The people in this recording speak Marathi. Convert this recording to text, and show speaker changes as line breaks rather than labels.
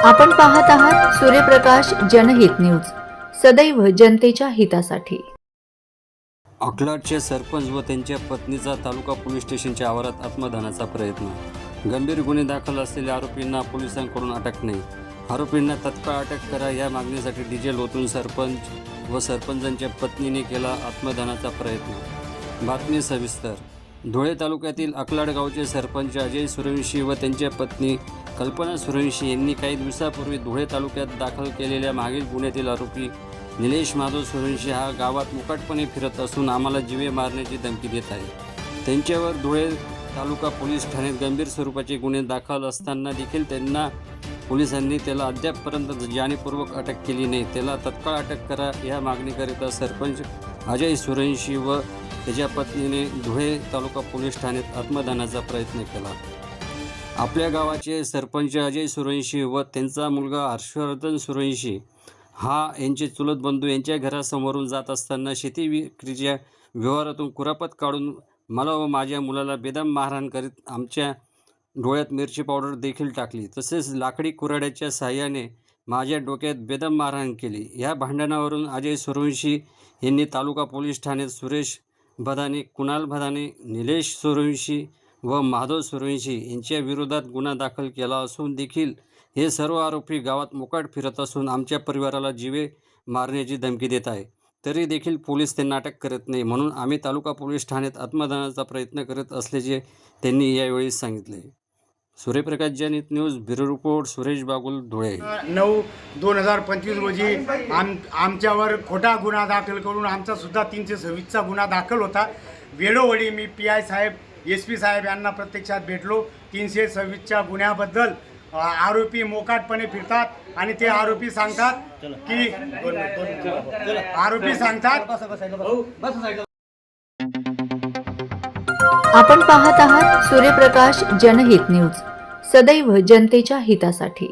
आपण पाहत आहात सूर्यप्रकाश जनहित न्यूज, सदैव जनतेच्या हितासाठी।
अकलाटचे सरपंच व त्यांच्या पत्नीचा तालुका पोलीस स्टेशनच्या आवारात आत्मदहनाचा प्रयत्न। गंभीर गुन्हे दाखल असलेल्या आरोपींना पोलिसांकडून अटक नाही। आरोपींना तत्काळ अटक करा या मागणीसाठी डिझेल ओतून सरपंच व सरपंचांच्या पत्नीने केला आत्मदहनाचा प्रयत्न। बातमी सविस्तर। धुळे तालुक्यातील अकलाट गावचे सरपंच अजय सूर्यवंशी व त्यांच्या पत्नी कल्पना सूर्यवंशी यांनी काही दिवसापूर्वी धुळे तालुक्यात दाखल केलेल्या मागील गुन्ह्यातील आरोपी निलेश माधव सूर्यवंशी हा गावात मुकाटपणे फिरत असून आम्हाला जीवे मारण्याची धमकी देत आहे। त्यांच्यावर धुळे तालुका पोलीस ठाण्यात गंभीर स्वरूपाचे गुन्हे दाखल असताना देखील त्यांना पोलिसांनी त्याला अद्यापपर्यंत जाणीवपूर्वक अटक केली नाही। त्याला तत्काळ अटक करा या मागणीकरिता सरपंच अजय सूर्यवंशी व त्याच्या पत्नीने धुळे तालुका पोलीस ठाण्यात आत्मदहनाचा प्रयत्न केला। आपल्या गावाचे सरपंच अजय सूर्यवंशी व त्यांचा मुलगा हर्षवर्धन सूर्यवंशी हा यांचे चुलत बंधू यांच्या घरासमोरून जात असताना शेती विक्रीच्या व्यवहारातून कुरापत काढून मला व माझ्या मुलाला बेदम मारहाण करीत आमच्या डोळ्यात मिरची पावडर देखील टाकली, तसेच लाकडी कुऱ्हाडीच्या साहाय्याने माझ्या डोक्यात बेदम मारहाण केली। या भांडणावरून अजय सूर्यवंशी यांनी तालुका पोलीस ठाण्यात सुरेश भदाने, कुणाल भदाने, निलेश सूर्यवंशी व माधव सूर्यवंशी यांच्या विरोधात गुन्हा दाखल केला असून देखील हे सर्व आरोपी गावात मुकाट फिरत असून आमच्या परिवाराला जीवे मारण्याची धमकी देत आहे। तरी देखील पोलीस त्यांना अटक करत नाही, म्हणून आम्ही तालुका पोलीस ठाण्यात आत्मदहनाचा प्रयत्न करत असल्याचे त्यांनी यावेळी सांगितले। सूर्यप्रकाश जनहित news, bureau report, Suresh Bagul, Dhule.
9/2025 रोजी आमच्यावर खोटा गुन्हा दाखल करून आमचा सुद्धा 326चा गुन्हा दाखल होता। वेळोवेळी मी PI साहेब, SP साहेब यांना प्रत्यक्षात भेटलो। 326च्या गुन्ह्याबद्दल आरोपी मोकाटपणे फिरतात आणि ते आरोपी सांगतात की
आपण पाहत आहात सूर्यप्रकाश जनहित न्यूज, सदैव जनतेच्या हितासाठी।